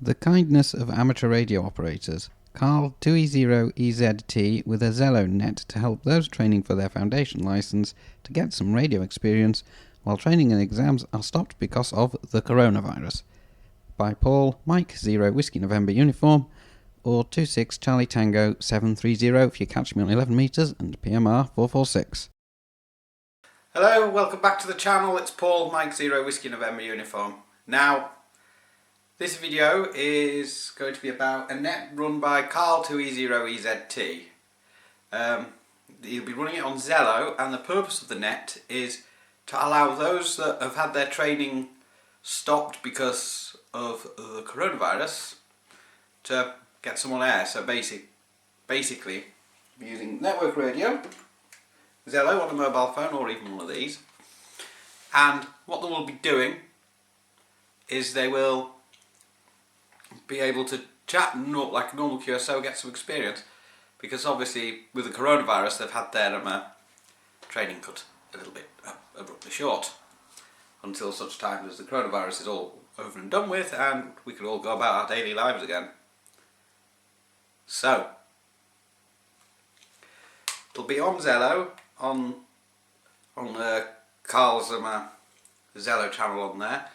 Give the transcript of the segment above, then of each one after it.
The kindness of amateur radio operators. Carl 2E0EZT with a Zello net to help those training for their foundation license to get some radio experience while training and exams are stopped because of the coronavirus. By Paul, Mike 0 Whiskey November Uniform, or 26 Charlie Tango 730 if you catch me on 11 metres and PMR446. Hello, welcome back to the channel. It's Paul, Mike 0 Whiskey November Uniform. Now, this video is going to be about a net run by Carl 2E0EZT. He'll be running it on Zello, and the purpose of the net is to allow those that have had their training stopped because of the coronavirus to get some on air. So basically, using network radio, Zello on a mobile phone or even one of these, and what they will be doing is they will be able to chat like a normal QSO, get some experience, because obviously with the coronavirus they've had their training cut a little bit abruptly short until such time as the coronavirus is all over and done with and we can all go about our daily lives again. So it'll be on Zello, on Carl's Zello channel on there.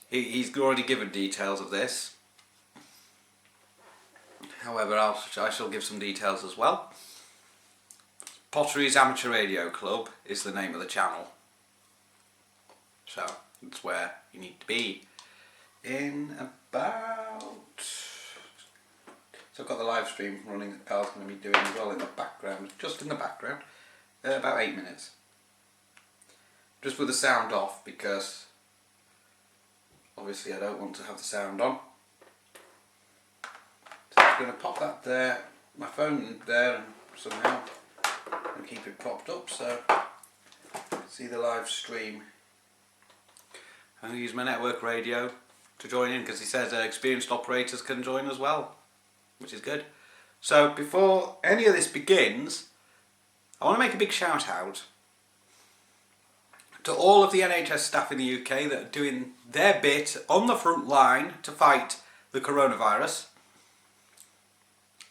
He's already given details of this. However, I shall give some details as well. Pottery's Amateur Radio Club is the name of the channel. So, that's where you need to be. In about... So I've got the live stream running that Carl's going to be doing as well in the background. Just in the background. About 8 minutes. Just with the sound off because... obviously I don't want to have the sound on. So I'm going to pop that there, my phone there, and somehow and keep it propped up so you can see the live stream. I'm going to use my network radio to join in because he says experienced operators can join as well, which is good. So before any of this begins, I want to make a big shout out to all of the NHS staff in the UK that are doing their bit on the front line to fight the coronavirus.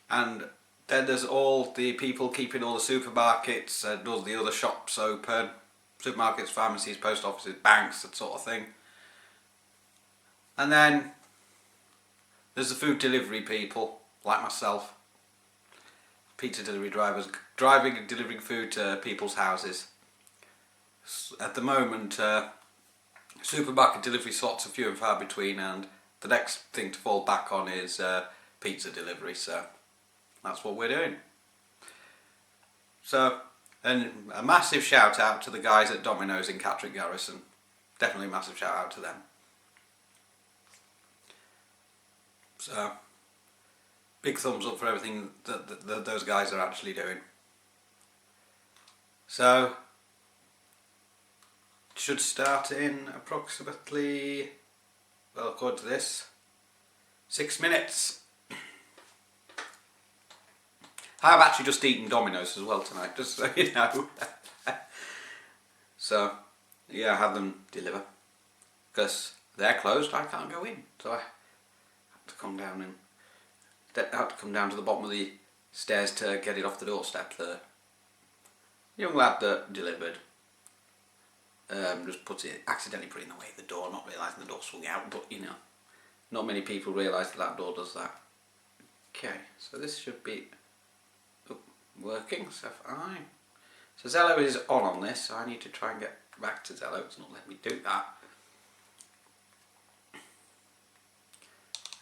And then there's all the people keeping all the supermarkets and all the other shops open, supermarkets, pharmacies, post offices, banks, that sort of thing. And then there's the food delivery people, like myself, pizza delivery drivers, driving and delivering food to people's houses. At the moment, supermarket delivery slots are few and far between, and the next thing to fall back on is pizza delivery, so that's what we're doing. So, and a massive shout out to the guys at Domino's in Catterick Garrison. Definitely a massive shout out to them. So, big thumbs up for everything that those guys are actually doing. So, should start in approximately, well, according to this, 6 minutes. I've actually just eaten Domino's as well tonight, just so you know. So, yeah, I had them deliver. Because they're closed, I can't go in. So I had to come down to the bottom of the stairs to get it off the doorstep. The young lad that delivered just accidentally put it in the way of the door, not realising the door swung out, but you know, not many people realise that door does that. Okay, so this should be working, so fine. So Zello is on this, so I need to try and get back to Zello. It's not letting me do that.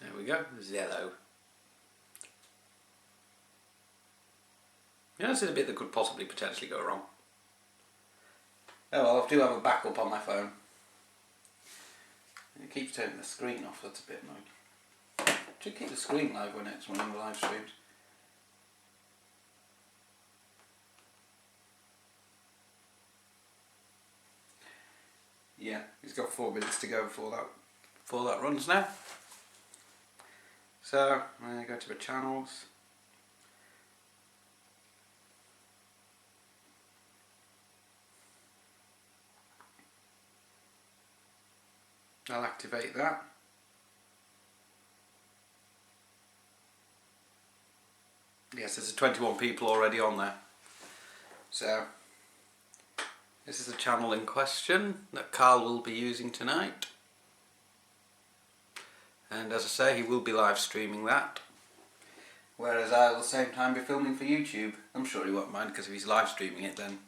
There we go, Zello. Yeah, this is a bit that could possibly potentially go wrong. Oh well, I do have a backup on my phone. It keeps turning the screen off, that's a bit annoying. Should keep the screen live when it's running the live streams. Yeah, he's got 4 minutes to go before that runs now. So, I'm going to go to the channels. I'll activate that. Yes, there's 21 people already on there. So, this is the channel in question that Carl will be using tonight. And as I say, he will be live streaming that. Whereas I'll at the same time be filming for YouTube. I'm sure he won't mind, because if he's live streaming it, then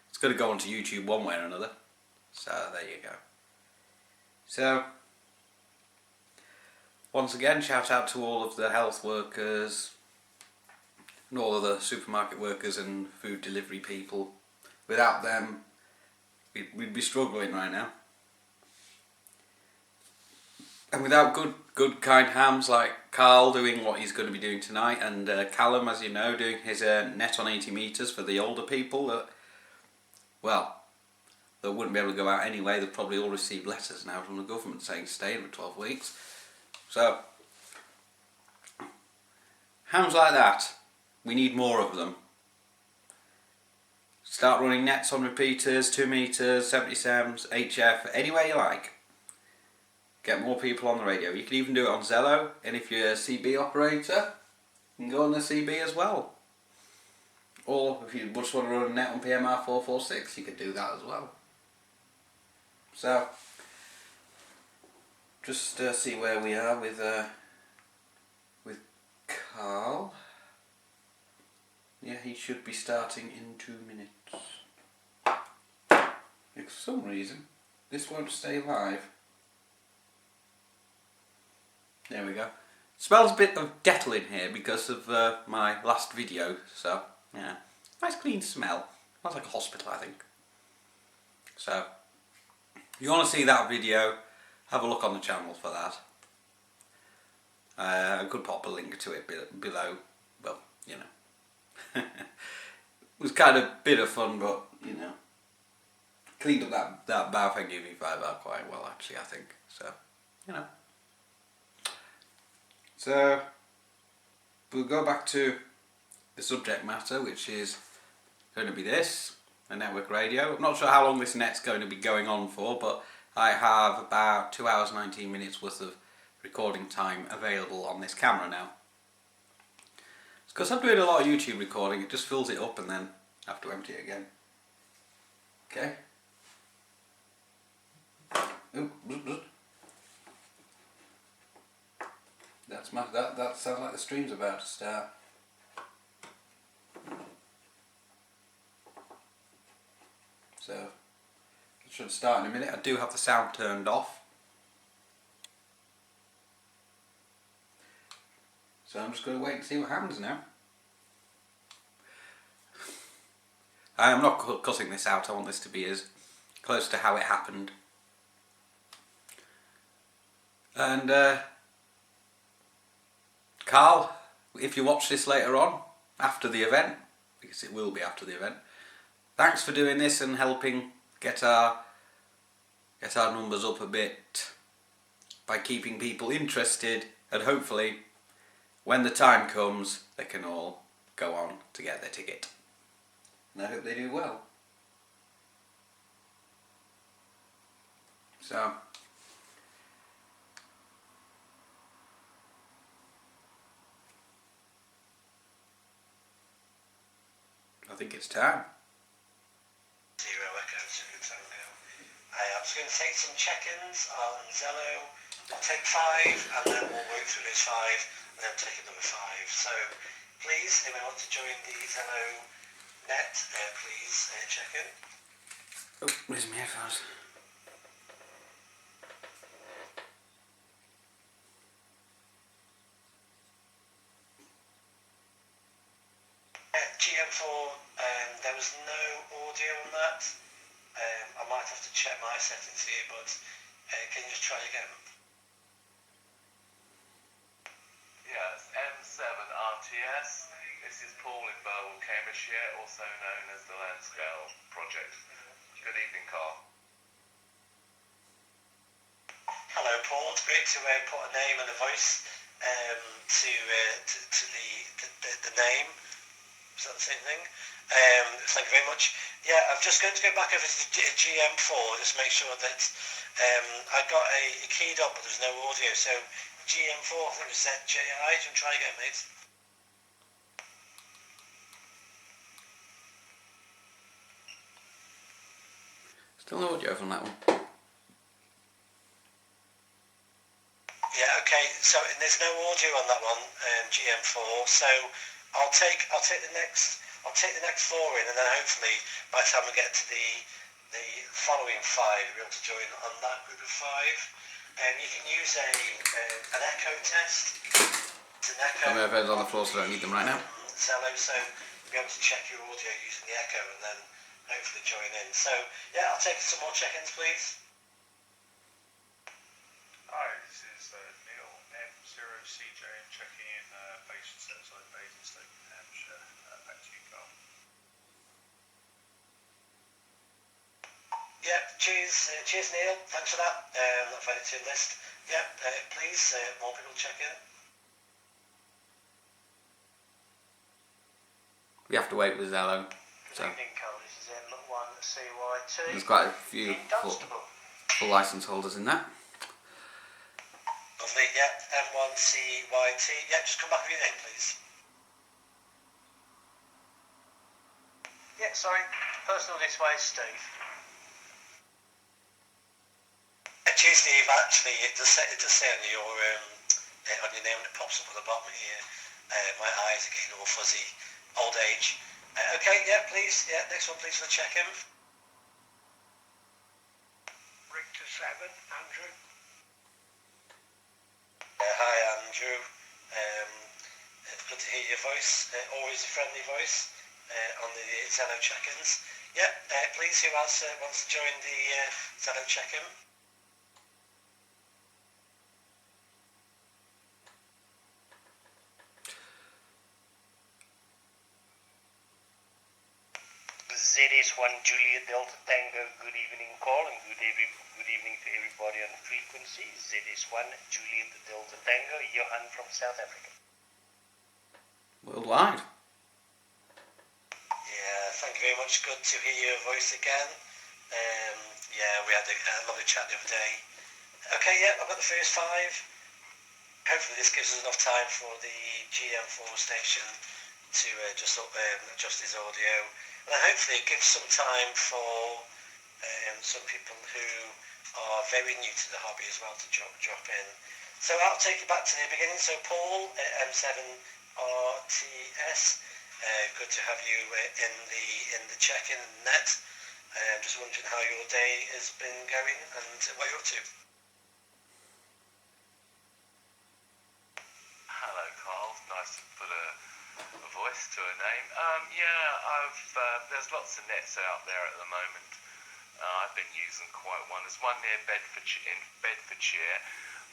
it's going to go onto YouTube one way or another. So there you go. So, once again, shout out to all of the health workers and all of the supermarket workers and food delivery people. Without them, we'd be struggling right now. And without good kind hams like Carl doing what he's going to be doing tonight, and Callum, as you know, doing his net on 80 metres for the older people that, well, that wouldn't be able to go out anyway. They've probably all received letters now from the government saying stay in for 12 weeks. So, hams like that, we need more of them. Start running nets on repeaters, 2 metres, 77s, HF, anywhere you like. Get more people on the radio. You can even do it on Zello, and if you're a CB operator, you can go on the CB as well. Or if you just want to run a net on PMR446, you could do that as well. So, just see where we are with Carl. Yeah, he should be starting in 2 minutes. Yeah, for some reason, this won't stay live. There we go. It smells a bit of Dettol in here because of my last video, so yeah, nice clean smell. Smells like a hospital, I think. So, if you want to see that video, have a look on the channel for that. I could pop a link to it below. Well, you know, it was kind of a bit of fun, but you know, cleaned up that Baofeng UV5 out quite well, actually, I think. So, you know. So, we'll go back to the subject matter, which is going to be this, a network radio. I'm not sure how long this net's going to be going on for, but I have about 2 hours 19 minutes worth of recording time available on this camera now. It's because I'm doing a lot of YouTube recording, it just fills it up and then I have to empty it again. Okay? That sounds like the stream's about to start. So, it should start in a minute. I do have the sound turned off. So I'm just going to wait and see what happens now. I'm not cutting this out, I want this to be as close to how it happened. And Carl, if you watch this later on, after the event, because it will be after the event, thanks for doing this and helping get our numbers up a bit by keeping people interested, and hopefully when the time comes they can all go on to get their ticket. And I hope they do well. So, I think it's time. 2E0EZT's. I'm just going to take some check-ins on Zello. I'll take 5 and then we'll work through those 5 and then take another 5. So please, if you want to join the Zello net, please check in. Oh, where's my headphones? GM4, there was no audio on that. I might have to check my settings here, but can you just try again? Yes, M7 RTS. This is Paul in Burwell, Cambridgeshire, also known as the Landscale Project. Good evening, Carl. Hello, Paul. It's great to put a name and a voice to the name. Is that the same thing? Thank you very much. Yeah, I'm just going to go back over to GM4, just make sure that I got a keyed up, but there's no audio. So GM4, I think it was ZJI. Do you want to try again, mate? Still no audio from that one. Yeah, okay. So there's no audio on that one, GM4. So I'll take the next four in, and then hopefully by the time we get to the following five, we'll be able to join on that group of five. You can use an echo test. It's an echo. Some of my headphones on the floor, so I don't need them right now. Zello, so you'll be able to check your audio using the echo, and then hopefully join in. So yeah, I'll take some more check-ins, please. Hi, this is Neil M0CJ checking in patients outside Basingstoke, New Hampshire. Back to you, Carl. Yeah, cheers Neil, thanks for that. I've added to the list. Yeah, please, more people check in. We have to wait with Zello. So Good evening, Carl. This is M1CYT. there's quite a few Dunstable. full license holders in that. Lovely, yeah, M1CYT. Yeah, just come back with your name, please. Yeah, sorry, personal this way, Steve. Cheers, Steve. Actually, it does say on your name when it pops up at the bottom here. My eyes are getting all fuzzy. Old age. Okay, yeah, please. Yeah, next one, please, for the check-in. Richter 7, Andrew. Hi, Andrew. It's good to hear your voice. Always a friendly voice on the Zello check-ins. Yeah, please, who else wants to join the Zello check-in? ZS1 Juliet Delta Tango, good evening, Carl, and good evening to everybody on the frequency. ZS1 Juliet Delta Tango, Johan from South Africa. Worldwide. Yeah, thank you very much. Good to hear your voice again. Yeah, we had a lovely chat the other day. Okay, yeah, I've got the first five. Hopefully this gives us enough time for the GM4 station to adjust his audio. And hopefully it gives some time for some people who are very new to the hobby as well to drop in. So I'll take you back to the beginning. So Paul, M7RTS, good to have you in the check-in net. Just wondering how your day has been going and what you're up to. Hello, Carl. Nice to put a voice to a name. There's lots of nets out there at the moment. I've been using quite one. There's one near Bedfordshire,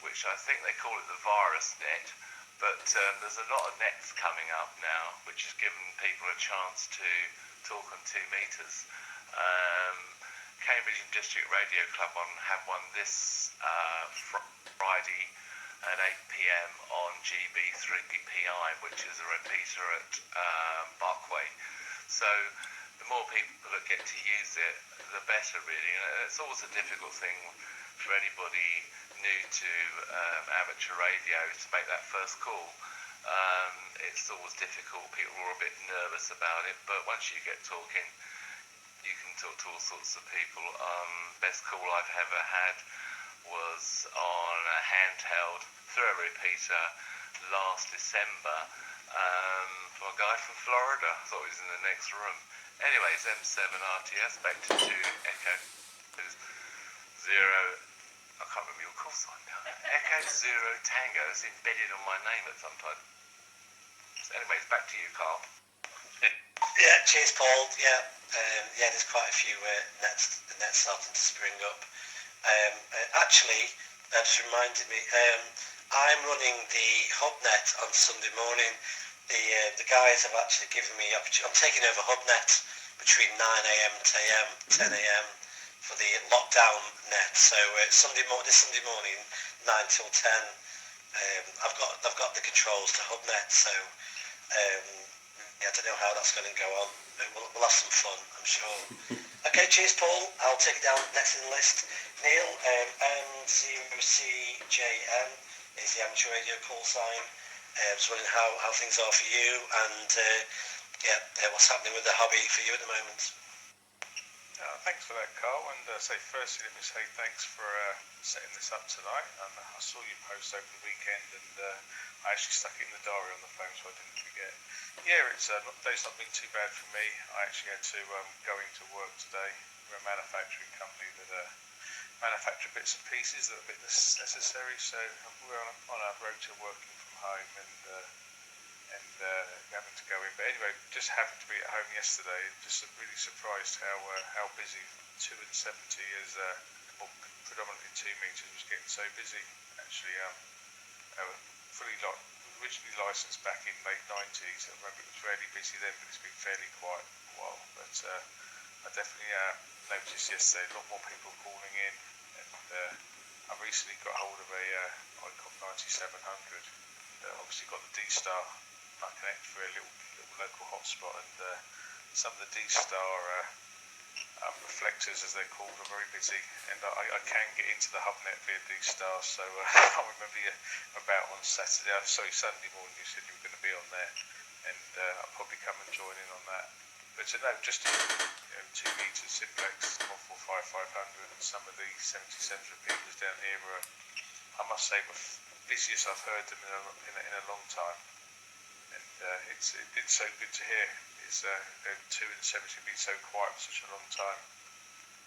which I think they call it the virus net. But there's a lot of nets coming up now, which has given people a chance to talk on 2 meters. Cambridge and District Radio Club have one this Friday at 8 p.m. on GB3PI, which is a repeater at Barkway. So the more people that get to use it, the better, really. And it's always a difficult thing for anybody new to amateur radio to make that first call. It's always difficult. People are a bit nervous about it, but once you get talking, you can talk to all sorts of people. Best call I've ever had was on a handheld through a repeater last December from a guy from Florida. I thought he was in the next room. Anyways, M7RTS, back to 2 Echo 0. I can't remember your call sign now. Echo 0 Tango is embedded on my name at some point. So anyways, back to you, Carl. Yeah, cheers, Paul. Yeah, there's quite a few nets starting to spring up. Actually, that just reminded me. I'm running the HubNet on Sunday morning. The guys have actually given me opportunity. I'm taking over HubNet between 9 a.m. to 10 a.m. for the lockdown net. So this Sunday morning, 9 till 10. I've got the controls to HubNet. So I don't know how that's going to go on. We'll have some fun, I'm sure. Okay, cheers, Paul. I'll take it down next in the list. Neil, M0CJM is the amateur radio call sign. Just wondering how things are for you and what's happening with the hobby for you at the moment. Thanks for that, Carl. And firstly, let me say thanks for setting this up tonight. I saw you post over the weekend, and I actually stuck it in the diary on the phone so I didn't forget. Yeah, today's not been too bad for me. I actually had to go into work today. We're a manufacturing company that manufacture bits and pieces that are a bit necessary. So we're on our road to working from home and having to go in. But anyway, just happened to be at home yesterday. Just really surprised how busy 2E0EZT's is, predominantly 2 meters, was getting so busy. Actually, originally licensed back in late 90s. I remember it was fairly busy then, but it's been fairly quiet for a while. But I definitely noticed yesterday a lot more people calling in, and I recently got hold of a ICOM 9700. Obviously got the D-Star. I connect for a little local hotspot, and some of the D-Star reflectors, as they're called, are very busy, and I can get into the hubnet via D-Star. So I can't remember you about on Sunday morning. You said you were going to be on there, and I'll probably come and join in on that. But no, just 2 meters simplex 145-500, and some of the 77 repeaters down here are, I must say, the busiest I've heard them in a long time. And it's been so good to hear. It's 2E0EZT's been so quiet for such a long time,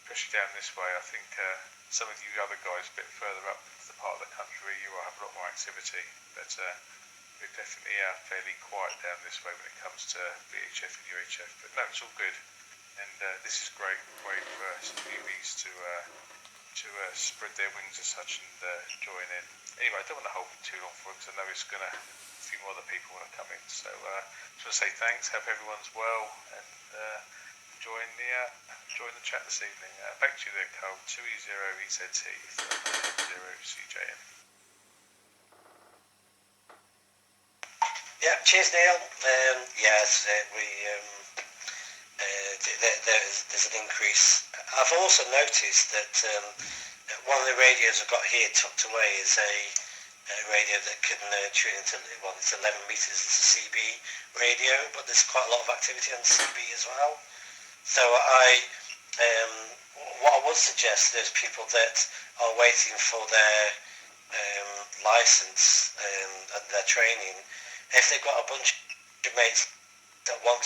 especially down this way. I think some of you other guys a bit further up the part of the country where you are have a lot more activity, but we're definitely fairly quiet down this way when it comes to VHF and UHF. But no, it's all good, and this is great way for some newbies to spread their wings as such and join in. Anyway, I don't want to hold it too long for it because I know it's going to a few more other people want to come in. So just want to say thanks. Hope everyone's well, and join the chat this evening. Back to you there, Carl. 2E0EZT 0CJM. Yeah, cheers, Neil. Yes, there's an increase. I've also noticed that one of the radios I've got here tucked away is a radio that can tune into, well, it's 11 meters. It's a CB radio, but there's quite a lot of activity on CB as well. So what I would suggest to those people that are waiting for their license and their training, if they've got a bunch of mates that want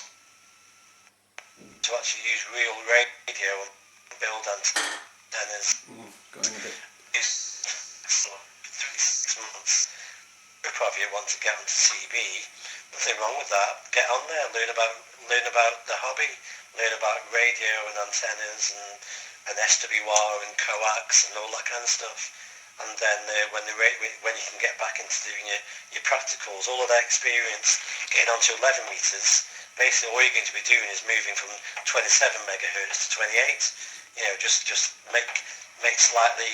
to actually use real radio and build antennas, Going a bit. For 3-6 months, you probably want to get onto CB. Nothing wrong with that. Get on there, learn about the hobby, learn about radio and antennas and SWR and coax and all that kind of stuff. And then when you can get back into doing your practicals, all of that experience, getting onto 11 meters, basically all you're going to be doing is moving from 27 megahertz to 28. Just make slightly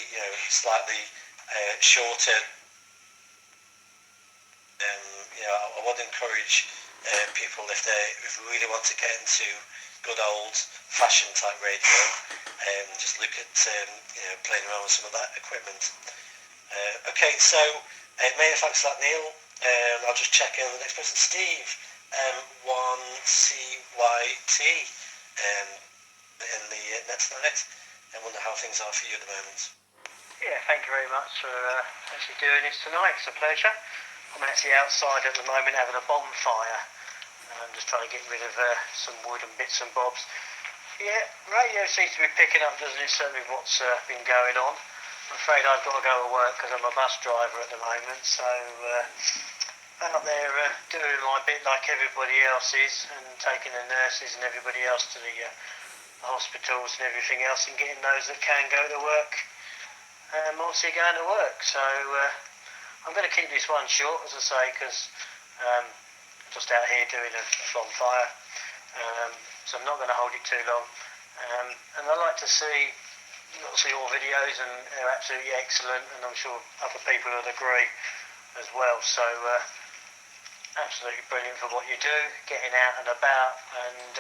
shorter. I would encourage people if they really want to get into good old fashioned type radio, just look at playing around with some of that equipment. Okay, so many thanks for that, Neil. I'll just check in on the next person, Steve, 1CYT, in the net tonight. I wonder how things are for you at the moment. Yeah, thank you very much for actually doing this tonight. It's a pleasure. I'm actually outside at the moment having a bonfire. I'm just trying to get rid of some wood and bits and bobs. Yeah, radio seems to be picking up, doesn't it? Certainly what's been going on. I'm afraid I've got to go to work because I'm a bus driver at the moment. So out there doing my bit like everybody else is, and taking the nurses and everybody else to the hospitals and everything else, and getting those that can go to work obviously going to work. So I'm going to keep this one short, as I say, because just out here doing a bonfire, so I'm not going to hold it too long. And I like to see your videos, and they're absolutely excellent, and I'm sure other people would agree as well. So absolutely brilliant for what you do, getting out and about, and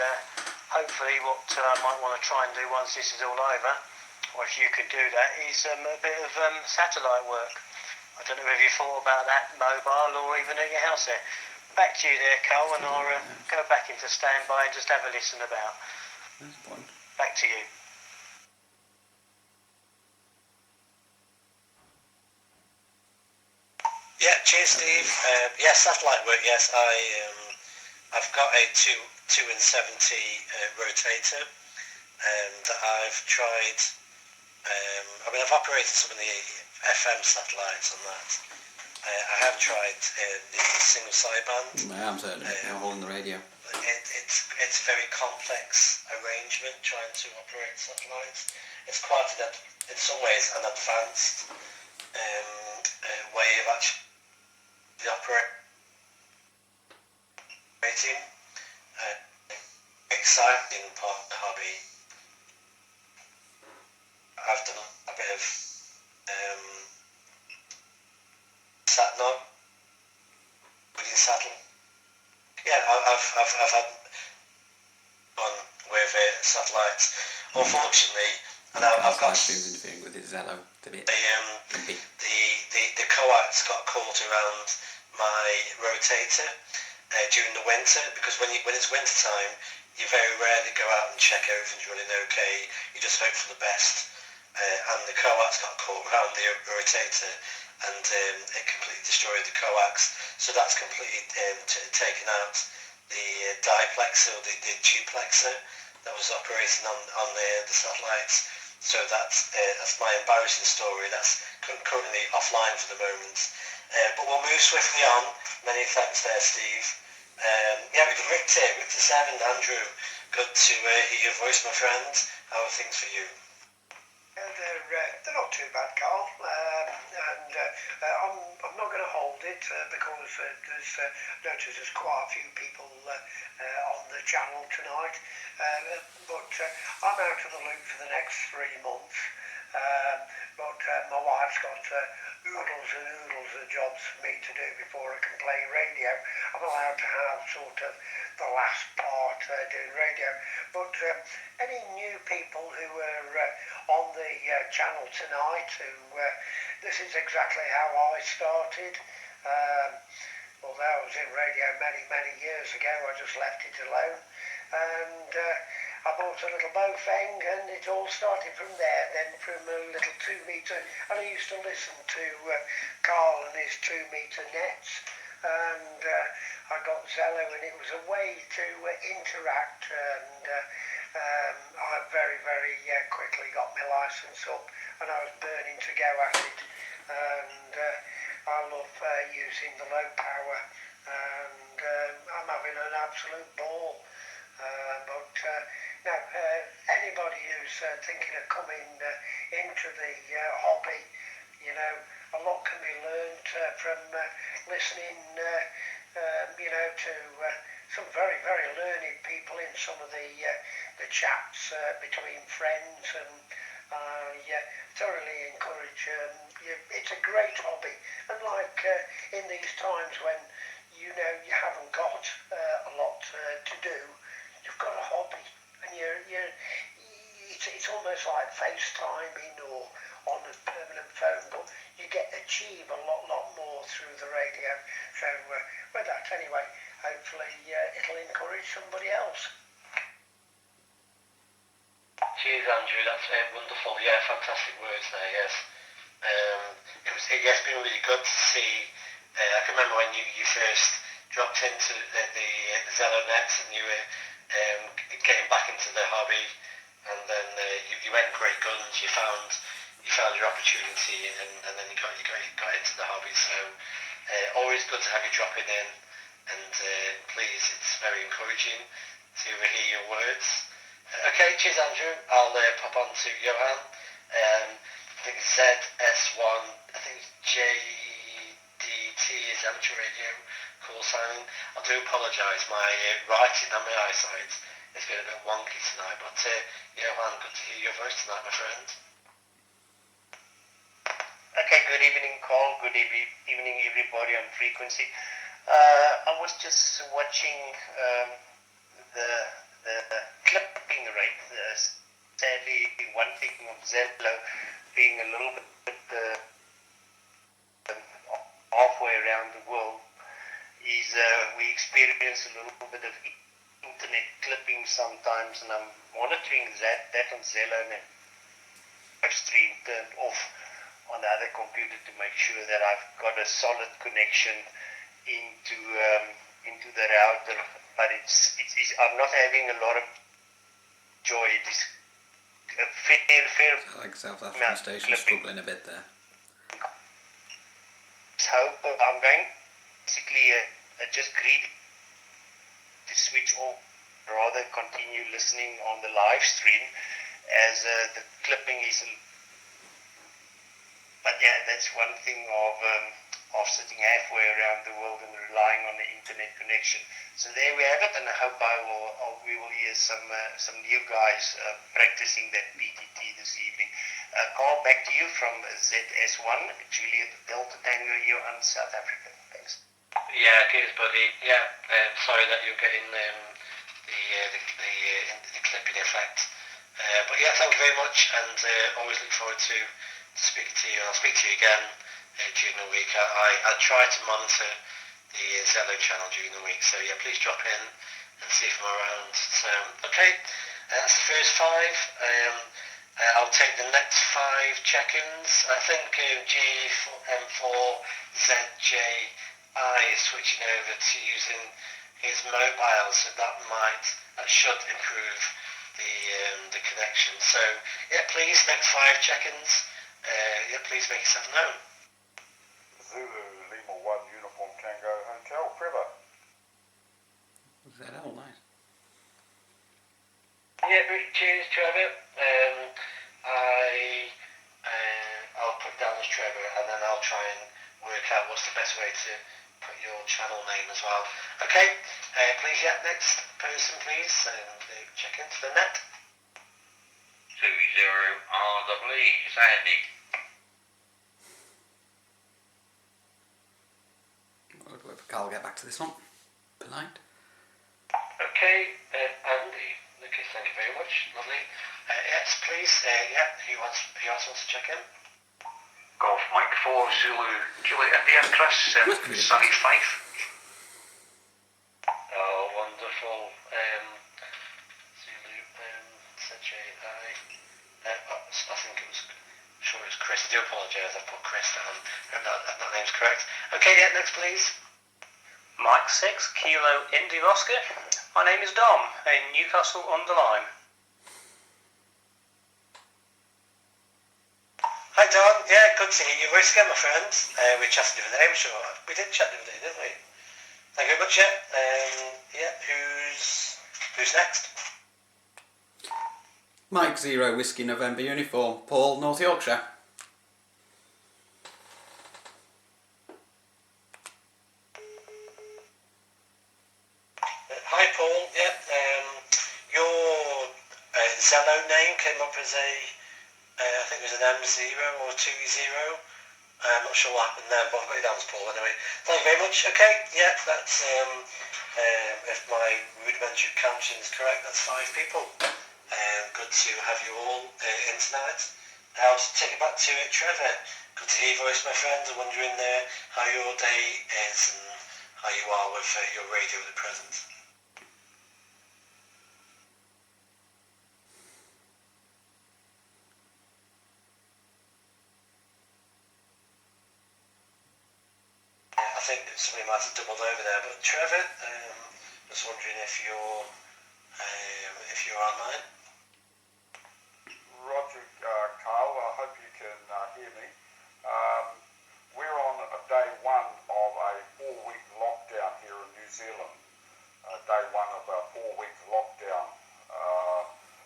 hopefully what I might want to try and do once this is all over, or if you could do that, is a bit of satellite work. I don't know if you thought about that, mobile or even at your house there. Back to you there, Carl, and I'll go back into standby and just have a listen about. That's the point. Back to you. Yeah, cheers, Steve. Yes, satellite work. Yes, I've got a 2E0EZT rotator that I've tried. I've operated some of the FM satellites on that. I have tried the single sideband. Yeah, I'm certainly holding the radio. It's a very complex arrangement trying to operate satellites. It's quite in some ways an advanced way of actually operating. Exciting part of the hobby. I've done a bit of sat nav within satellite. Yeah, I've had fun with satellites. Unfortunately, and I've got interfering with his Zello a bit. The coax got caught around my rotator during the winter, because when it's winter time, you very rarely go out and check everything's running okay. You just hope for the best. And the coax got caught around the rotator, and it completely destroyed the coax. So that's completely taken out the diplexer, or the duplexer that was operating on the satellites. So that's my embarrassing story. That's currently offline for the moment. But we'll move swiftly on. Many thanks there, Steve. Yeah, we've got Rick 7, Andrew. Good to hear your voice, my friend. How are things for you? They're not too bad, Carl, I'm not going to hold it because there's quite a few people on the channel tonight, but I'm out of the loop for the next 3 months, but my wife's got oodles and oodles of jobs for me to do before I can play radio. I'm allowed to have sort of the last part doing radio, but any new people who are on the channel tonight, this is exactly how I started. Although I was in radio many years ago, I just left it alone, and I bought a little Bofeng, and it all started from there. Then from a little 2-meter, and I used to listen to Carl and his 2-meter nets, and I got Zello, and it was a way to interact, and I very quickly got my licence up, and I was burning to go at it, and I love using the low power, and I'm having an absolute ball. But now, anybody who's thinking of coming into the hobby, you know, a lot can be learned from listening, to some very learned people in some of the chats between friends, and thoroughly encourage. It's a great hobby, and like in these times when you haven't got a lot to do, you've got a hobby, and it's almost like FaceTiming or on a permanent phone, but you achieve a lot more through the radio. So with that anyway, hopefully it'll encourage somebody else. Cheers, Andrew. That's wonderful. Yeah, fantastic words there. Yes, it's been really good to see. I can remember when you first dropped into the Zello nets, and you were getting back into the hobby, and then you went great guns. You found your opportunity, and then you got into the hobby. So always good to have you dropping in, and please, it's very encouraging to hear your words. Okay, cheers, Andrew. I'll pop on to Johan. I think it's ZS1. I think it's JDT is amateur radio call sign. I do apologise. My writing and my eyesight has been a bit wonky tonight, but Johan, good to hear your voice tonight, my friend. Okay, good evening, Carl. Good evening, everybody on frequency. I was just watching the clipping rate. Sadly, one thing of Zello being a little bit halfway around the world is we experience a little bit of internet clipping sometimes, and I'm monitoring that on Zello, and live stream turned off on the other computer to make sure that I've got a solid connection into the router. But I'm not having a lot of joy. It is a fair. Like South African station struggling a bit there. Hope I'm going basically just greet to switch off, rather continue listening on the live stream as the clipping is. But yeah, that's one thing of sitting halfway around the world and relying on the internet connection. So there we have it, and I hope we will hear some new guys practicing that PTT this evening. Carl, back to you from ZS1, Juliet Delta Tango here on South Africa. Thanks. Yeah, cheers, buddy. Yeah, sorry that you're getting the clipping effect. But yeah, thank you very much, and always look forward to speaking to you. And I'll speak to you again during the week. I try to monitor the Zello channel during the week, so yeah, please drop in and see if I'm around. So, okay, that's the first 5. I'll take the next 5 check-ins. I think G4M4ZJI is switching over to using his mobile, so that should improve the connection. So yeah, please, next 5 check-ins. Yeah, please make yourself known. Zulu Lima 1 Uniform Tango Hotel, Trevor. Was that all nice? Yeah, cheers, Trevor. I'll put down as Trevor, and then I'll try and work out what's the best way to put your channel name as well. Okay, please, yeah, next person, please, check into the net. 2E0REE, Sandy. We'll wait for Carl to get back to this one. Polite. Okay, Andy. Okay, thank you very much. Lovely. Yes, please. Yeah, who else wants to check in? Golf Mike 4 Zulu Juliet India, Chris, Sunny Fife. Oh, wonderful. Zulu, ZJI. I think it was, I'm sure it was Chris. I do apologise, I put Chris down. That name's correct. Okay, yeah, next please. Mike 6, Kilo Indy Oscar. My name is Dom, in Newcastle on the Lyme. Hi Don, yeah, good to hear your voice again, my friend. We chatted the other day, I'm sure. We did chat the other day, didn't we? Thank you very much, yeah. Yeah, who's next? Mike 0 Whiskey November Uniform, Paul, North Yorkshire. Hi Paul, yeah, your Zello name came up as I think it was an M0 or 2E0. I'm not sure what happened there, but I've got you down as Paul anyway. Thank you very much. Okay, yeah, that's, if my rudimentary counting is correct, that's 5 people. Good to have you all in tonight. I'll take it back to Trevor. Good to hear your voice, my friend. I'm wondering how your day is and how you are with your radio at present. I think somebody might have doubled over there, but Trevor, just wondering if you're online. Roger, Carl, I hope you can hear me. We're on day 1 of a 4-week lockdown here in New Zealand. Day 1 of a 4-week lockdown,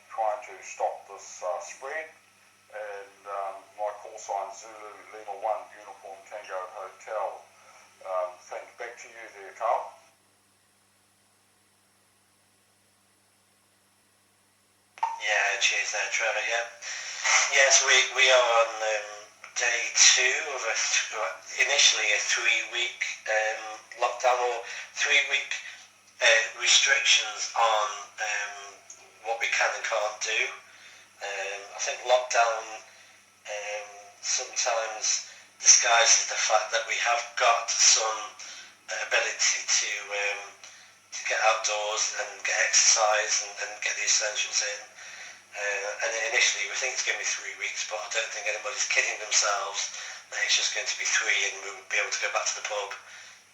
trying to stop this spread. And my call sign Zulu Lima 1 Uniform Tango Hotel. Thanks, back to you there, Carl. Yeah, cheers there, Trevor, yeah. Yes, we are on day 2 of initially a 3-week lockdown, or 3-week restrictions on what we can and can't do. I think lockdown sometimes disguises the fact that we have got some ability to get outdoors and get exercise and get the essentials in. And initially we think it's going to be 3 weeks, but I don't think anybody's kidding themselves that it's just going to be 3 and we'll be able to go back to the pub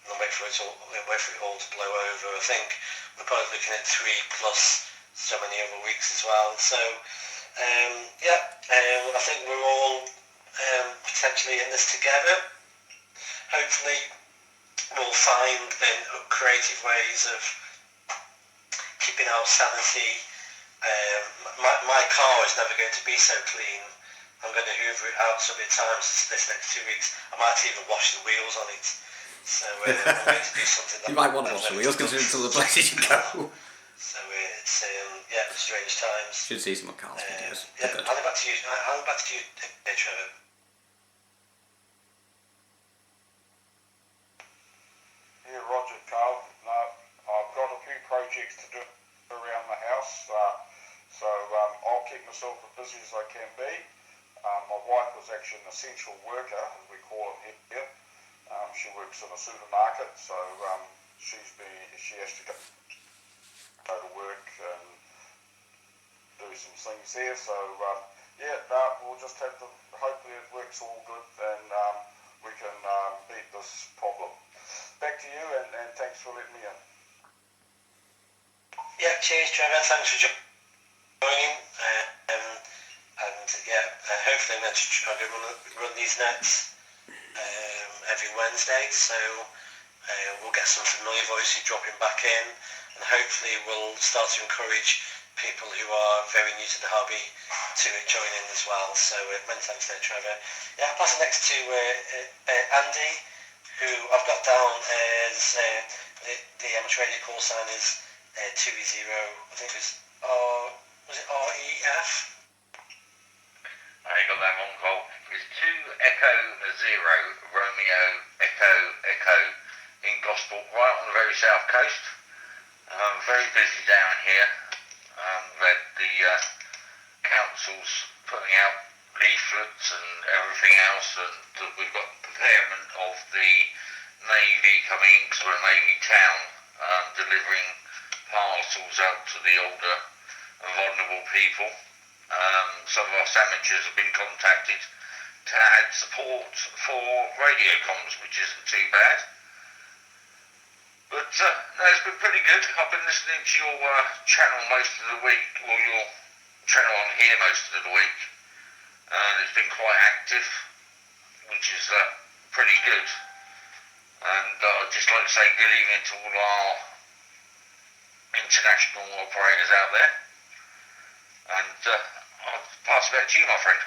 and wait for it all to blow over. I think we're probably looking at 3 plus so many other weeks as well. So I think we're all potentially in this together. Hopefully we'll find creative ways of keeping our sanity. My car is never going to be so clean. I'm going to hoover it out so many times this next 2 weeks. I might even wash the wheels on it. So I'm going to do something that you might want to wash the wheels considering some of the places you go. So it's strange times. Should see some of Carl's videos. I'll back to you. Trevor. Yeah, Roger, Carl. No, I've got a few projects to do around the house, so I'll keep myself as busy as I can be. My wife was actually an essential worker, as we call it here. She works in a supermarket, so she has to go to work and do some things there. So we'll just have to. Hopefully, it works all good, and we can beat this problem. Back to you, and thanks for letting me in. Yeah, cheers, Trevor. Thanks for joining. Hopefully I'm going to try to run these nets every Wednesday, so we'll get some familiar voices dropping back in, and hopefully we'll start to encourage people who are very new to the hobby to join in as well. So many thanks there, Trevor. Yeah, I'll pass it next to Andy, who I've got down as the amateur radio call sign is 2E0, I think it was it REF? I got that wrong, Cole. It's 2ECHO0 Romeo Echo in Gosport, right on the very south coast. Very busy down here. The council's putting out leaflets and everything else, and we've got preparement of the Navy coming into a Navy town, delivering parcels out to the older and vulnerable people. Some of us amateurs have been contacted to add support for radio comms, which isn't too bad. But no, it's been pretty good. I've been listening to your channel most of the week, or your channel on here most of the week, and it's been quite active, which is pretty good. And I'd just like to say good evening to all our international operators out there, and I'll pass it back to you, my friend.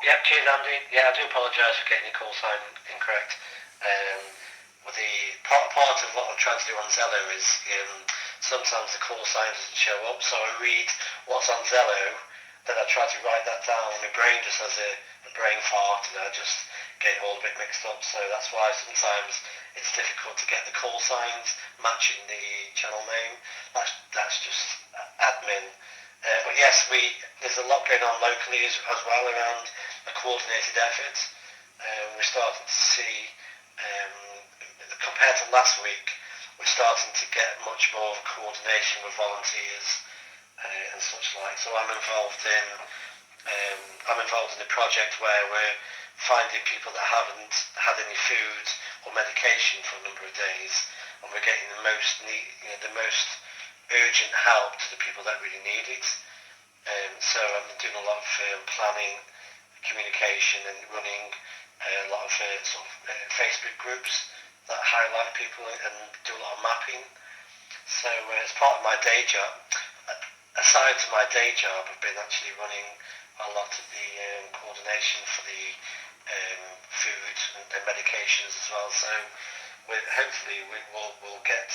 Yeah, cheers, Andy. Yeah, I do apologise for getting your call sign incorrect. The part of what I'm trying to do on Zello is sometimes the call sign doesn't show up, so I read what's on Zello, then I try to write that down, and my brain just has a brain fart, and I just get it all a bit mixed up. So that's why sometimes it's difficult to get the call signs matching the channel name. That's just admin. But yes, there's a lot going on locally as well around a coordinated effort. We're starting to see, compared to last week, we're starting to get much more of a coordination with volunteers and such like. So I'm involved in a project where we're finding people that haven't had any food or medication for a number of days, and we're getting the most urgent help to the people that really need it. So I'm doing a lot of planning, communication, and running a lot of Facebook groups that highlight people and do a lot of mapping. So as part of my day job, aside to my day job, I've been actually running a lot of the coordination for the food and medications as well. So hopefully we'll get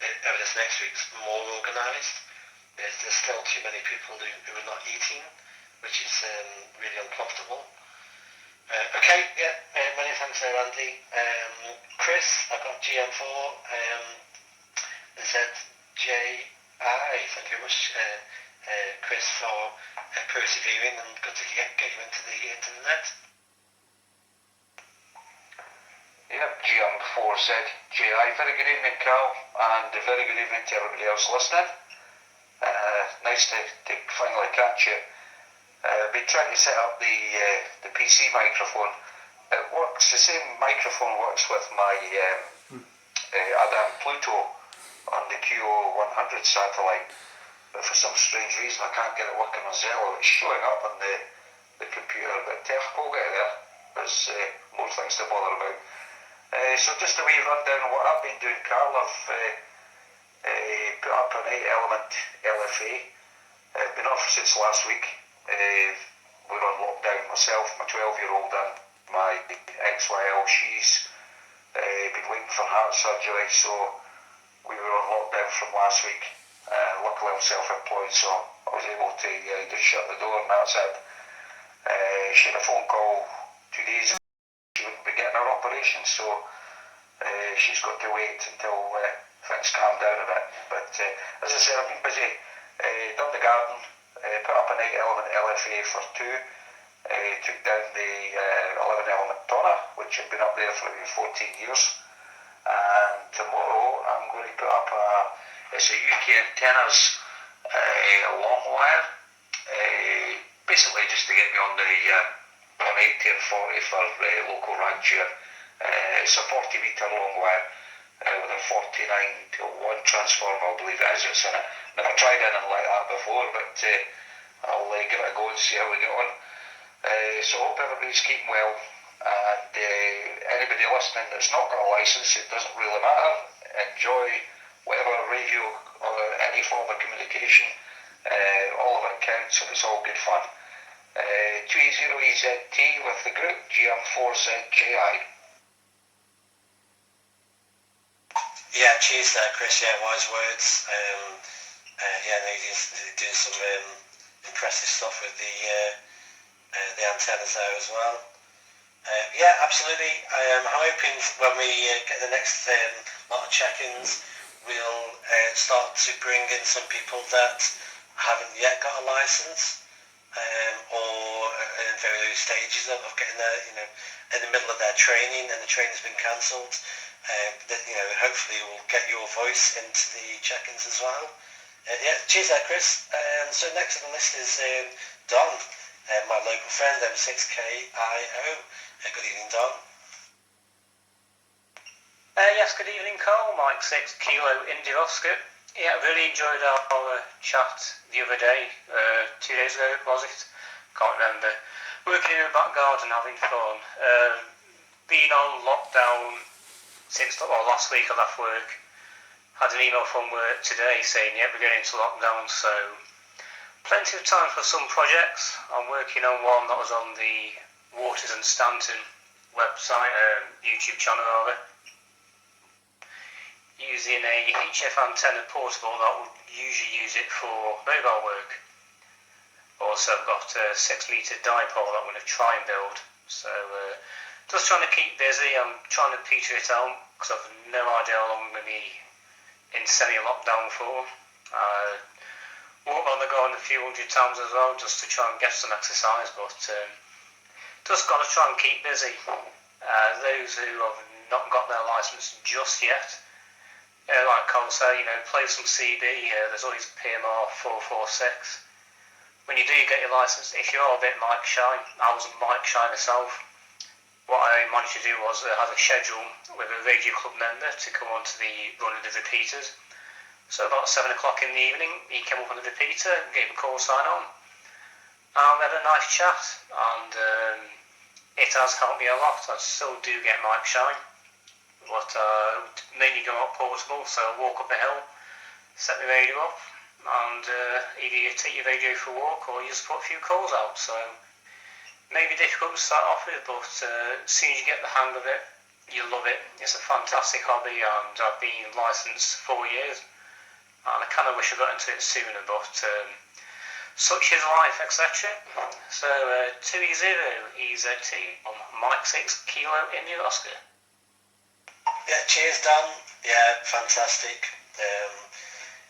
over this next week's more organised. There's still too many people who are not eating, which is really uncomfortable. Many thanks there, Andy. Chris, I've got GM4, ZJI, thank you very much, Chris, for persevering, and good to get you into the internet. Yep, GM4 2E0EZT's. Very good evening, Carl, and very good evening to everybody else listening. Nice to finally catch you. I've been trying to set up the PC microphone. It works, the same microphone works with my Adam Pluto on the QO100 satellite, but for some strange reason I can't get it working on Zello. It's showing up on the computer, but we'll get there. There's more things to bother about. So just a wee rundown of what I've been doing, Carl. I've put up an 8-element LFA. I've been off since last week. We're on lockdown myself, my 12-year-old and my ex-YL. She's been waiting for heart surgery, so we were on lockdown from last week. Luckily I'm self-employed, so I was able to just shut the door and that's it. She had a phone call 2 days ago. She wouldn't be getting her operation, so she's got to wait until things calm down a bit. But as I said, I've been busy. Done the garden, put up an 8-element LFA for 2, took down the 11-element Donna, which had been up there for about 14 years. And tomorrow I'm going to put up it's a UK antennas long wire, basically just to get me on the 180 and 40 for local rancher. It's a 40 metre long wire with a 49 to 1 transformer, I believe it is. It's in it. Never tried anything like that before, but I'll give it a go and see how we get on. So I hope everybody's keeping well, and anybody listening that's not got a licence, it doesn't really matter. Enjoy whatever radio or any form of communication. All of it counts and it's all good fun. 2E0EZT with the group, GM4ZJI. Yeah, cheers there, Chris. Yeah, wise words. Yeah, no, you're doing some impressive stuff with the antennas there as well. Yeah, absolutely. I'm hoping when we get the next lot of check-ins, we'll start to bring in some people that haven't yet got a licence, or in very early stages of getting there, in the middle of their training and the training's been cancelled. That hopefully we'll get your voice into the check-ins as well. Yeah, cheers there, Chris. So next on the list is Don, my local friend, M6KIO. Good evening, Don. Yes, good evening, Carl. Mike 6 Kilo India Oscar. Yeah, I really enjoyed our chat the other day, 2 days ago, was it? Can't remember. Working in the back garden, having fun. Being on lockdown since last week I left work. Had an email from work today saying, yeah, we're going into lockdown, so plenty of time for some projects. I'm working on one that was on the Waters and Stanton website, YouTube channel rather, using a HF antenna portable that would usually use it for mobile work. Also I've got a 6-metre dipole that I'm going to try and build, so just trying to keep busy. I'm trying to peter it out because I've no idea how long I'm going to be in semi-lockdown for. Walked on the garden a few hundred times as well just to try and get some exercise, but just got to try and keep busy. Those who have not got their licence just yet, like Cole said, play some CB. There's always PMR446. When you do get your licence, if you're a bit mic shy, I was mic shy myself. What I managed to do was have a schedule with a radio club member to come onto the run of the repeaters. So about 7 o'clock in the evening, he came up on the repeater, gave a call sign on, and we had a nice chat, and it has helped me a lot. I still do get mic shy, but mainly go out portable, so I walk up a hill, set the radio up, and either you take your radio for a walk or you just put a few calls out. So maybe difficult to start off with, but as soon as you get the hang of it, you love it. It's a fantastic hobby, and I've been licensed 4 years, and I kind of wish I got into it sooner, but such is life, etc. So 2E0EZT on Mike 6 Kilo India Oscar. Yeah, cheers, Dan. Yeah, fantastic.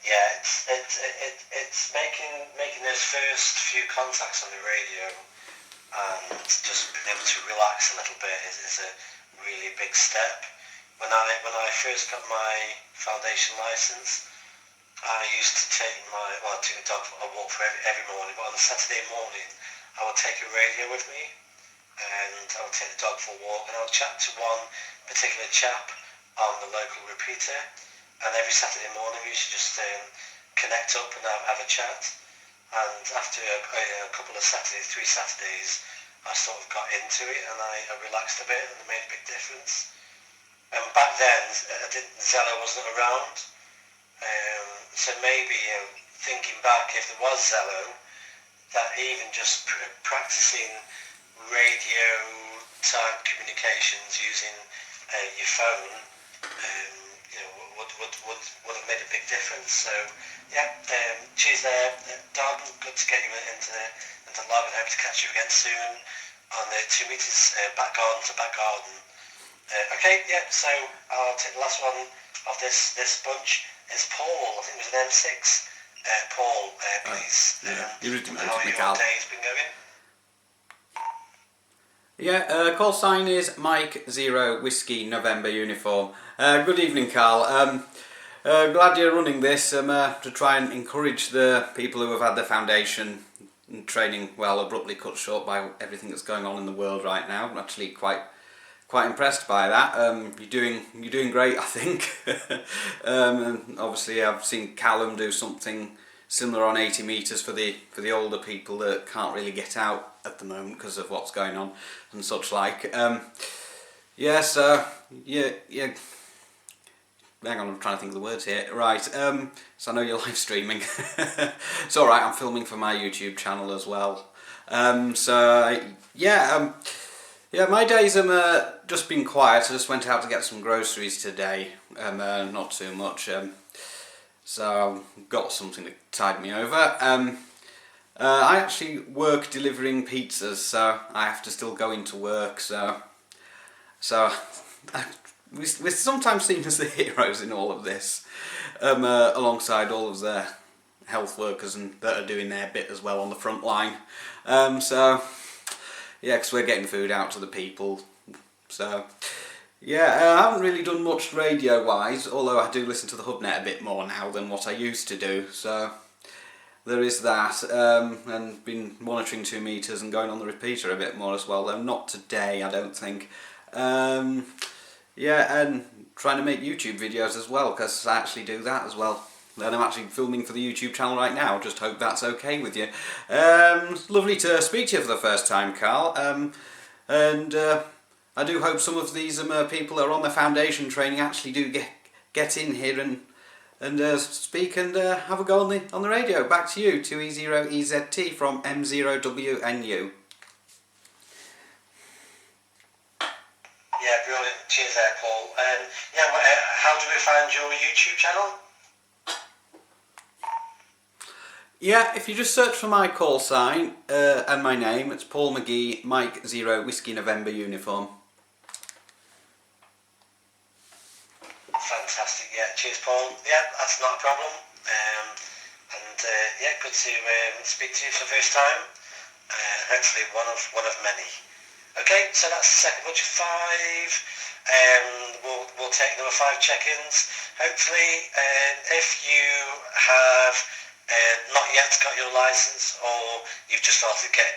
Yeah, it's making those first few contacts on the radio and just being able to relax a little bit is a really big step. when I first got my foundation license, I used to take took the dog for a walk for every morning, but on a Saturday morning I would take a radio with me and I would take the dog for a walk and I would chat to one particular chap on the local repeater, and every Saturday morning we used to just connect up and have a chat, and after a couple of Saturdays, 3 Saturdays, I sort of got into it and I relaxed a bit and it made a big difference. And back then Zello wasn't around, so maybe thinking back, if there was Zello, that even just practicing radio type communications using your phone, would have made a big difference. So yeah, cheers there, Don. Good to get you into live, and hope to catch you again soon on the 2 meters back garden to back garden. Okay, yeah. So I'll take the last one of this bunch. Is Paul? I think it was an M6. Paul, please. How are your days been going? Yeah, call sign is Mike 0 Whiskey November uniform. Good evening, Carl. Glad you're running this to try and encourage the people who have had their foundation training abruptly cut short by everything that's going on in the world right now. I'm actually quite impressed by that. You're doing great, I think. And obviously, I've seen Callum do something similar on 80 meters for the older people that can't really get out at the moment because of what's going on and such like. Yeah. Hang on, I'm trying to think of the words here. Right. So I know you're live streaming. It's all right. I'm filming for my YouTube channel as well. Yeah, my days have just been quiet. I just went out to get some groceries today, not too much, so I've got something to tide me over. I actually work delivering pizzas, so I have to still go into work, so we're sometimes seen as the heroes in all of this, alongside all of the health workers that are doing their bit as well on the front line. Yeah, because we're getting food out to the people. So, yeah, I haven't really done much radio-wise, although I do listen to the Hubnet a bit more now than what I used to do. So, there is that. And been monitoring 2 meters and going on the repeater a bit more as well, though not today, I don't think. Yeah, and trying to make YouTube videos as well, because I actually do that as well. And I'm actually filming for the YouTube channel right now. Just hope that's okay with you. Lovely to speak to you for the first time, Carl. And I do hope some of these people that are on their foundation training actually do get in here and speak and have a go on the radio. Back to you, 2E0EZT from M0WNU. Yeah, brilliant. Cheers there, Paul. How do we find your YouTube channel? Yeah, if you just search for my call sign and my name, it's Paul McGee, Mike 0 Whiskey November uniform. Fantastic. Yeah, cheers, Paul. Yeah, that's not a problem. Good to speak to you for the first time. Hopefully one of many. Okay, so that's the second bunch of 5. We'll take another 5 check-ins. Hopefully, if you have not yet got your license, or you've just started to get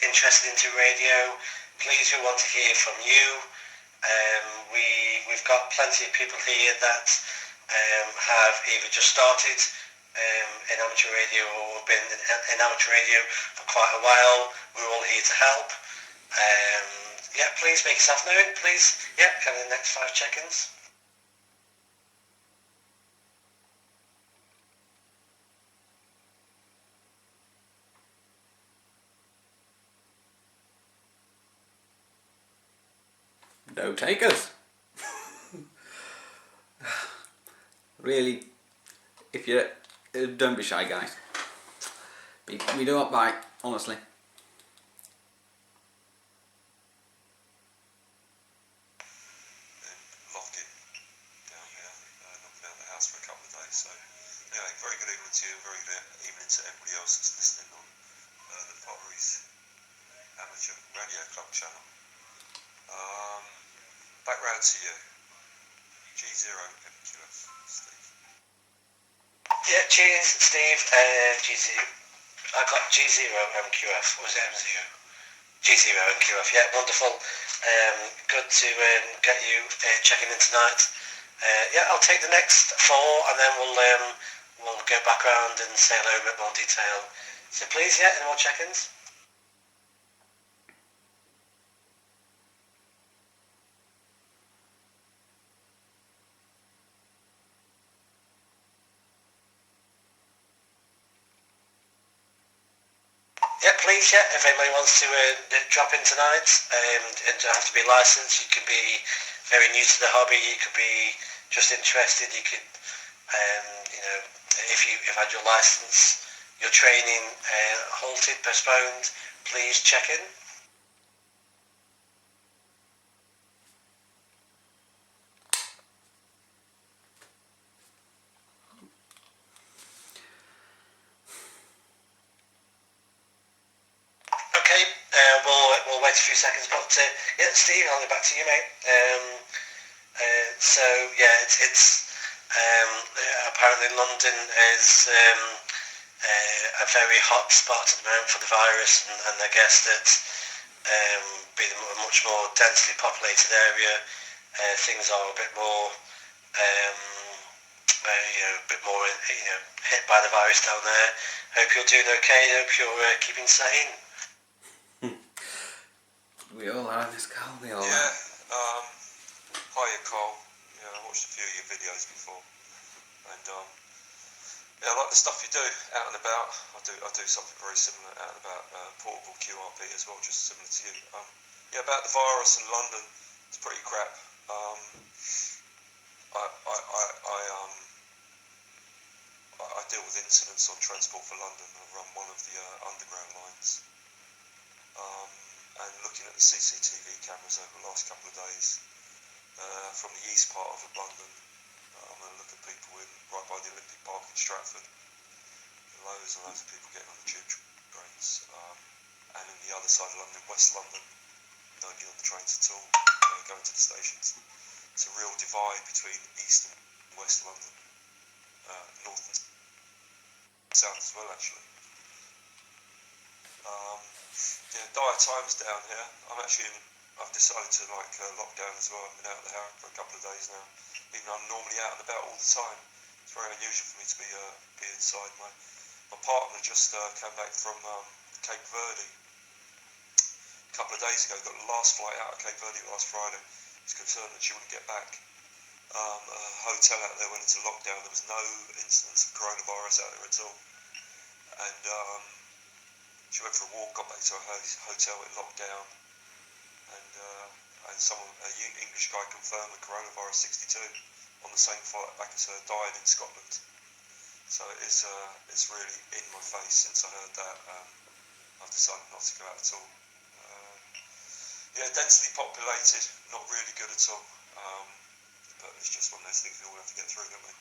interested into radio, please, we want to hear from you. We've got plenty of people here that have either just started in amateur radio or been in amateur radio for quite a while. We're all here to help. Please make yourself known, please. Come in the next 5 check-ins. No takers. Really, if you don't be shy, guys. We don't bite, honestly. Very good evening to you, very good evening to everybody else that's listening on the Potteries Amateur Radio Club channel. Back round to you. G0MQF, Steve. Yeah, cheers, Steve. G0. I got G0MQF. What was it, M0? G0MQF. Yeah, wonderful. Good to get you checking in tonight. Yeah, I'll take the next 4, and then we'll go back around and say hello in a bit more detail. So please, yeah, any more check-ins? Yeah, please, yeah, if anybody wants to drop in tonight, it doesn't have to be licensed, you can be very new to the hobby, you could be just interested, you could, you know, if you had your license, your training halted, postponed, please check in. Okay, we'll wait a few seconds, but yeah, Steve, I'll get back to you, mate. So yeah, it's apparently London is a very hot spot at the moment for the virus, and I guess that being a much more densely populated area, things are a bit more a bit more hit by the virus down there. Hope you're doing okay. Hope you're keeping sane. We all are in this, Carl. We all are. Yeah, hiya Carl. Yeah, I watched a few of your videos before, and yeah, I like the stuff you do out and about. I do something very similar out and about, portable QRP as well, just similar to you. Yeah, about the virus in London, it's pretty crap. I deal with incidents on Transport for London. I run one of the underground lines. And looking at the CCTV cameras over the last couple of days from the east part of London, I'm going to look at people right by the Olympic Park in Stratford. Loads and loads of people getting on the tube trains. And in the other side of London, West London, nobody on the trains at all, going to the stations. It's a real divide between East and West London, North and South as well, actually. Yeah, dire times down here. I've decided to lock down as well. I've been out of the house for a couple of days now, even though I'm normally out and about all the time. It's very unusual for me to be inside. My partner just came back from Cape Verde a couple of days ago. Got the last flight out of Cape Verde last Friday. She's concerned that she wouldn't get back. A hotel out there went into lockdown. There was no incidence of coronavirus out there at all. And she went for a walk, got back to her hotel in lockdown, and an English guy confirmed the coronavirus 62 on the same flight back as her died in Scotland. So it's really in my face. Since I heard that, I've decided not to go out at all. Yeah, densely populated, not really good at all. But it's just one of those things we all have to get through, don't we?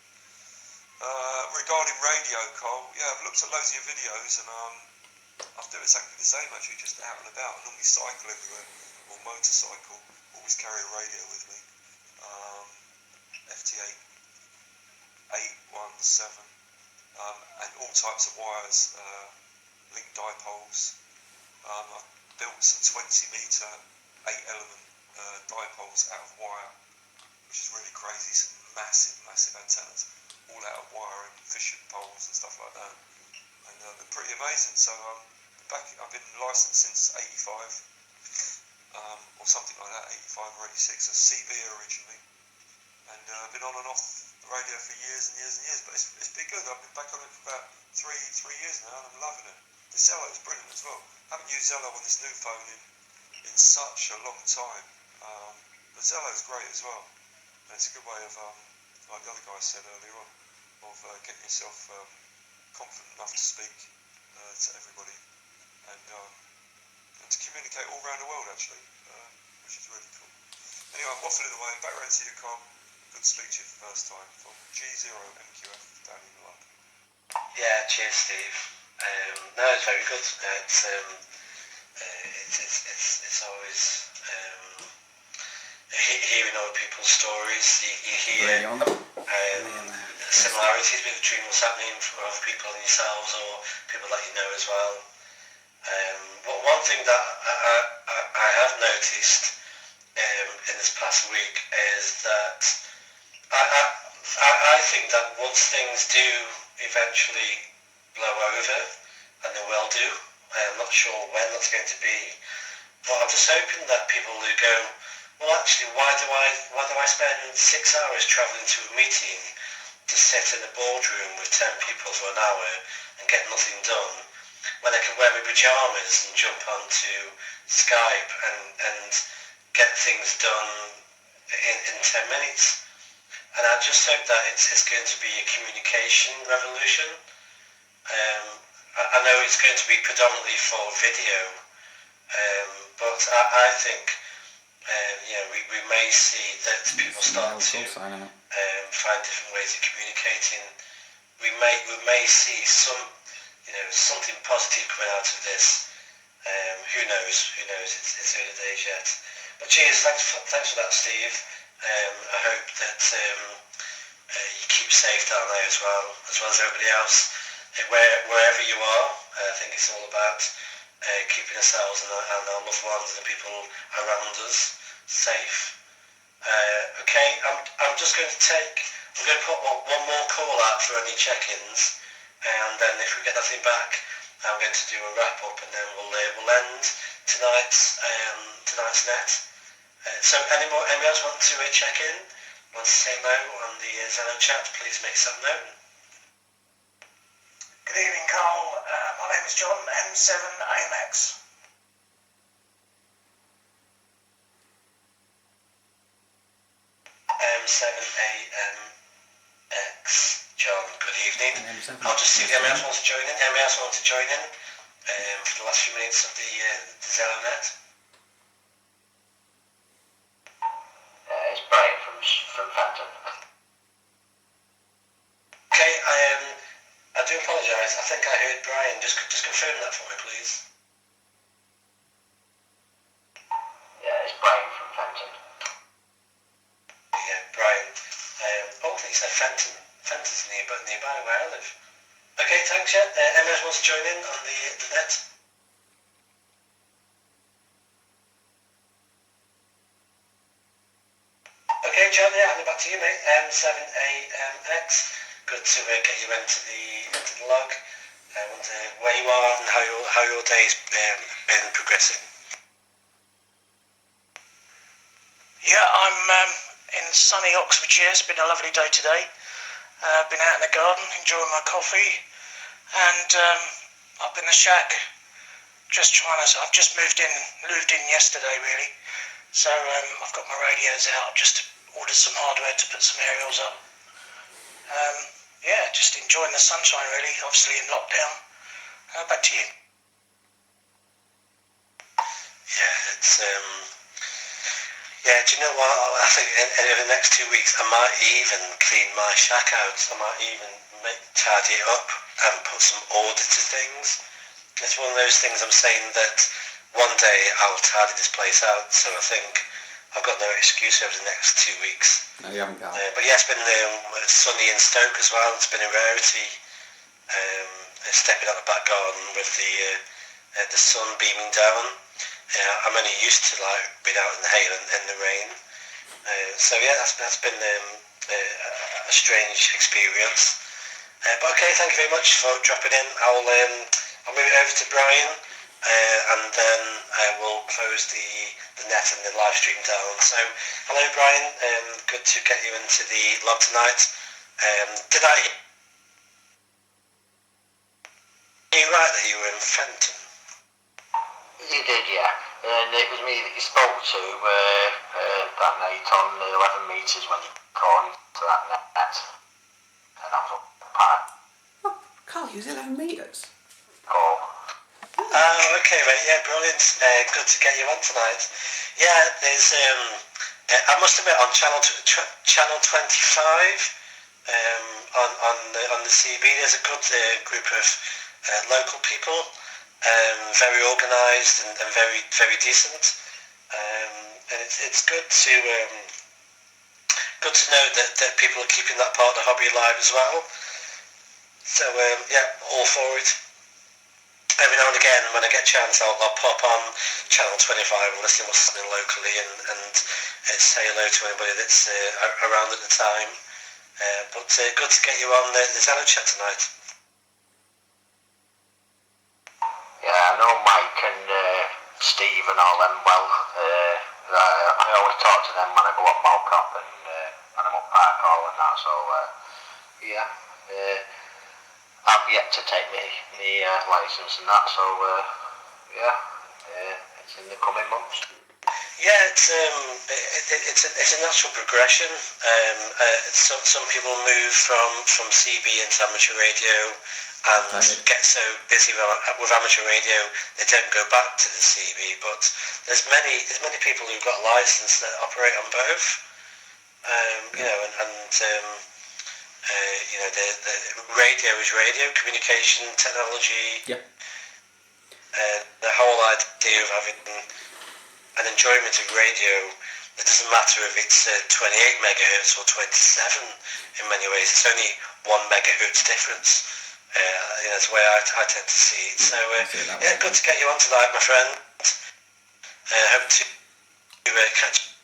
Regarding radio, Carl, yeah, I've looked at loads of your videos, and I do exactly the same, actually, just out and about. I normally cycle everywhere, or motorcycle, always carry a radio with me. FT8, 817, and all types of wires, linked dipoles. I've built some 20 metre, 8 element dipoles out of wire, which is really crazy, some massive antennas, all out of wire and fishing poles and stuff like that. And they're pretty amazing. So I've been licensed since 85, or something like that, 85 or 86, as CB originally, and I've been on and off the radio for years and years and years, but it's been good. I've been back on it for about three years now, and I'm loving it. The Zello is brilliant as well. I haven't used Zello on this new phone in such a long time. The Zello is great as well, and it's a good way of, like the other guy said earlier on, of getting yourself confident enough to speak to everybody, and to communicate all around the world, actually, which is really cool. Anyway, I'm waffling away. Back around to you, Carl. Good to speak to you for the first time from G0MQF down in London. Yeah, cheers, Steve. No, it's very good. It's always hearing other people's stories. You hear similarities between what's happening for other people and yourselves, or people that you know as well. But one thing that I have noticed in this past week is that I think that once things do eventually blow over, and they will do, I'm not sure when that's going to be, but I'm just hoping that people who go, well, actually, why do I spend 6 hours travelling to a meeting to sit in a boardroom with 10 people for an hour and get nothing done, when I can wear my pyjamas and jump onto Skype and get things done in 10 minutes. And I just hope that it's going to be a communication revolution. I know it's going to be predominantly for video, but I think we may see that people start to find different ways of communicating. We may see something positive coming out of this. Who knows? It's early days yet. But cheers, thanks for that, Steve. I hope that you keep safe down there as well as everybody else. Wherever you are, I think it's all about keeping ourselves and our loved ones and the people around us safe. Okay, I'm just going to put one more call out for any check-ins, and then if we get nothing back, I'm going to do a wrap-up, and then we'll end tonight's net. So anybody else want to check in? Want to say hello on the Zello chat? Please make some known. Good evening, Carl. My name is John, M7AMX. M7AMX. John, good evening. I'll just see if anybody else wants to join in. Anybody else want to join in for the last few minutes of the Zello net? It's Brian from Phantom. Okay, I do apologise. I think I heard Brian. Just confirm that for me, please. Yeah, it's Brian from Phantom. Yeah, Brian. I think he said Fenton. Fenton's nearby where I live. Okay, thanks, yeah. MS wants to join in on the net. Okay, John, yeah, I'll be back to you, mate. M7AMX. Good to get you into the log. I wonder where you are and how your day's been progressing. Yeah, I'm in sunny Oxfordshire. It's been a lovely day today. Been out in the garden, enjoying my coffee, and up in the shack, I've just moved in yesterday, really. So I've got my radios out. I've just ordered some hardware to put some aerials up. Yeah, just enjoying the sunshine, really. Obviously in lockdown. Back to you. Yeah, it's yeah, do you know what? I think in the next 2 weeks I might even clean my shack out. I might even tidy it up and put some order to things. It's one of those things I'm saying that one day I'll tidy this place out, so I think I've got no excuse over the next 2 weeks. No, you haven't, Carl. But yeah, it's been sunny in Stoke as well. It's been a rarity. Stepping out the back garden with the sun beaming down. I'm only used to being out in the hail and the rain. So yeah, that's been a strange experience. But okay, thank you very much for dropping in. I'll move it over to Brian, and then we'll close the net and the live stream down. So hello Brian, good to get you into the log tonight. Did I hear you right that you were in Fenton? You did, yeah. And it was me that you spoke to that night on 11 metres when you called into that net. And I was up the park. Oh, Carl, he was 11 metres. Oh. Oh, okay, mate. Yeah, brilliant. Good to get you on tonight. Yeah, there's I must admit on channel 25 on the CB, there's a good group of local people. Very organised and very, very decent, and it's good to good to know that people are keeping that part of the hobby alive as well. So yeah, all for it. Every now and again, when I get a chance, I'll pop on Channel 25 and listen to what's happening locally and say hello to anybody that's around at the time. But good to get you on the Zello chat tonight. Yeah, I know Mike and Steve and all them well. I always talk to them when I go up Malcop and I'm up Park Hall and that, so yeah. I've yet to take my licence and that, so yeah, it's in the coming months. Yeah, it's a natural progression. Some people move from CB into amateur radio and get so busy with amateur radio they don't go back to the CB. But there's many people who've got a licence that operate on both. The radio is radio, communication, technology. Yeah. The whole idea of having an enjoyment of radio, it doesn't matter if it's 28 megahertz or 27 in many ways, it's only 1 megahertz difference. That's the way I tend to see it. So yeah, good to get you on tonight, my friend. Hope to catch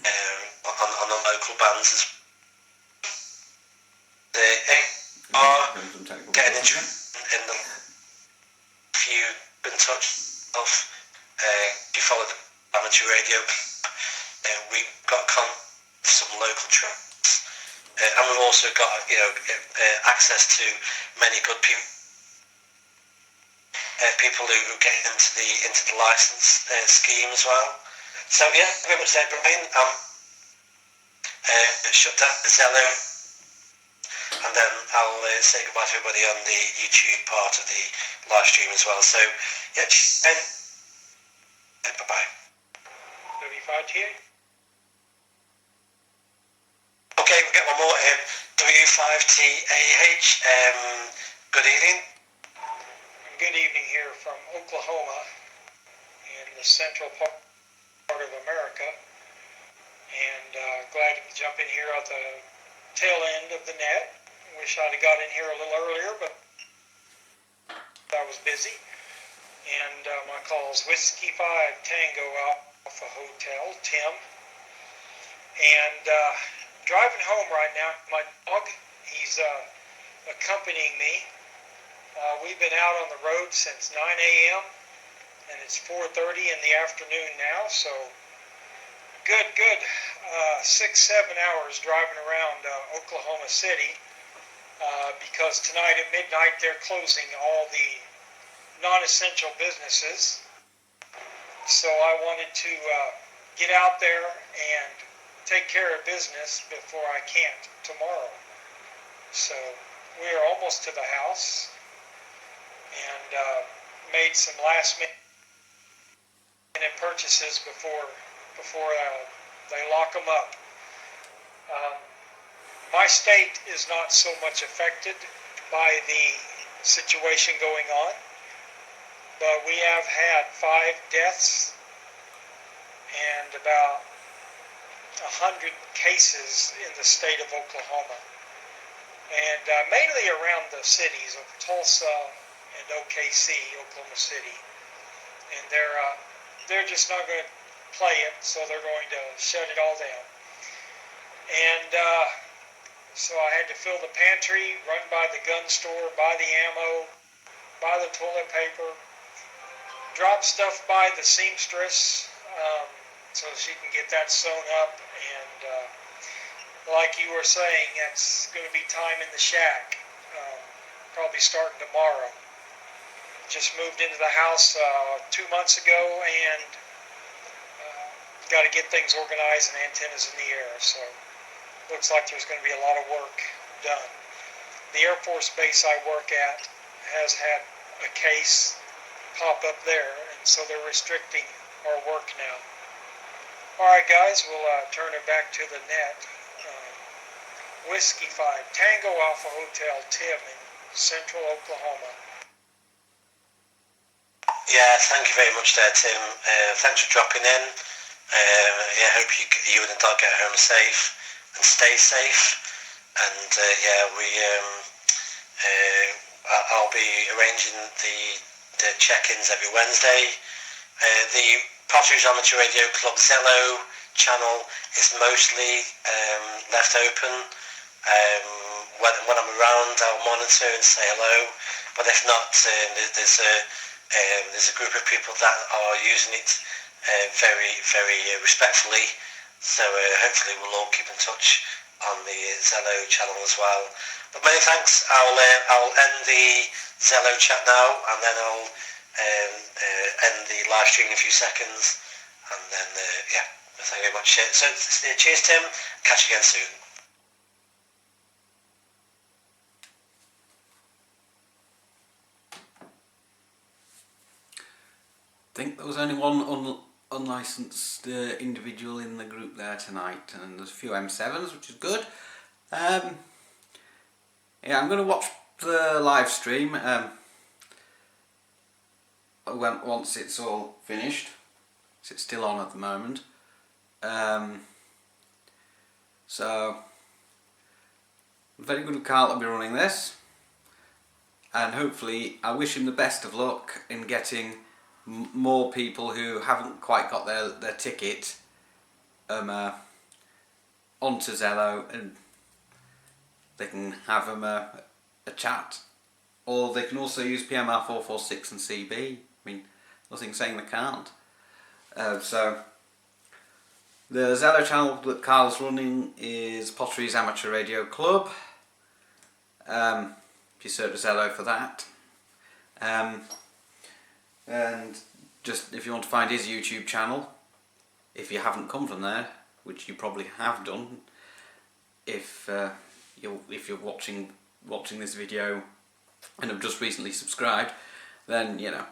on the local bands as they are getting in the few been touched off. You follow the amateur radio. We've got some local tracks, and we've also got access to many good people. People who get into the license scheme as well. So yeah, very much there, Brian. Shut down the Zello, and then I'll say goodbye to everybody on the YouTube part of the live stream as well. So yeah, bye bye. 35TA. Okay, we'll get one more. W5TAH. Good evening. Good evening here from Oklahoma in the central part of America, and glad to jump in here at the tail end of the net. Wish I'd have got in here a little earlier, but I was busy. And my call is Whiskey 5 Tango Alpha Hotel, Tim. And driving home right now, my dog, he's accompanying me. We've been out on the road since 9 a.m. and it's 4:30 in the afternoon now, so good 6-7 hours driving around Oklahoma City because tonight at midnight they're closing all the non-essential businesses. So I wanted to get out there and take care of business before I can't tomorrow. So we are almost to the house and made some last-minute purchases before they lock them up. My state is not so much affected by the situation going on, but we have had 5 deaths and about 100 cases in the state of Oklahoma, and mainly around the cities of Tulsa and OKC, Oklahoma City, and they're just not going to play it, so they're going to shut it all down. And so I had to fill the pantry, run by the gun store, buy the ammo, buy the toilet paper, drop stuff by the seamstress so she can get that sewn up, and like you were saying, it's going to be time in the shack, probably starting tomorrow. Just moved into the house 2 months ago and got to get things organized and antennas in the air, so looks like there's going to be a lot of work done. The Air Force base I work at has had a case pop up there, and so they're restricting our work now. Alright guys, we'll turn it back to the net. Whiskey 5 Tango Alpha Hotel, Tim in central Oklahoma. Yeah, thank you very much there, Tim. Thanks for dropping in. Hope you and the dog get home safe and stay safe. And I'll be arranging the check-ins every Wednesday. The Potteries Amateur Radio Club Zello channel is mostly left open. When I'm around, I'll monitor and say hello. But if not, there's a group of people that are using it very, very respectfully. So hopefully we'll all keep in touch on the Zello channel as well. But many thanks. I'll end the Zello chat now, and then I'll end the live stream in a few seconds. And then thank you very much. So cheers, Tim. Catch you again soon. I think there was only one unlicensed individual in the group there tonight, and there's a few M7s, which is good. I'm going to watch the live stream once it's all finished. It's still on at the moment. So very good of Carl to be running this, and hopefully I wish him the best of luck in getting more people who haven't quite got their ticket onto Zello, and they can have a chat, or they can also use PMR446 and CB. I mean, nothing saying they can't. So the Zello channel that Carl's running is Potteries Amateur Radio Club. If you search Zello for that. And just if you want to find his YouTube channel, if you haven't come from there, which you probably have done, if you're watching this video and have just recently subscribed, then you know.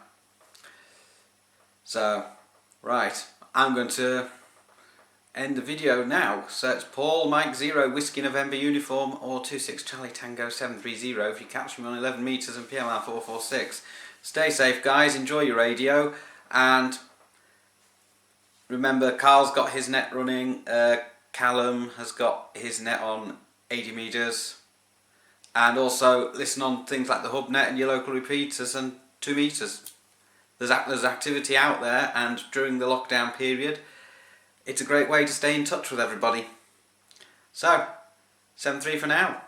So right, I'm going to end the video now. So it's Paul Mike 0 Whiskey November Uniform or 26 Charlie Tango 730 if you catch me on 11 metres and PMR446. Stay safe, guys, enjoy your radio, and remember, Carl's got his net running, Callum has got his net on 80 metres, and also listen on things like the hub net and your local repeaters and 2 metres. There's activity out there, and during the lockdown period, it's a great way to stay in touch with everybody. So, 7-3 for now.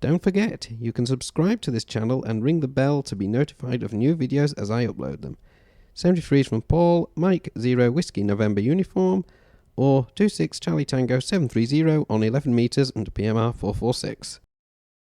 Don't forget, you can subscribe to this channel and ring the bell to be notified of new videos as I upload them. 73 is from Paul, Mike 0 Whiskey November Uniform, or 26 Charlie Tango 730 on 11 metres and PMR 446.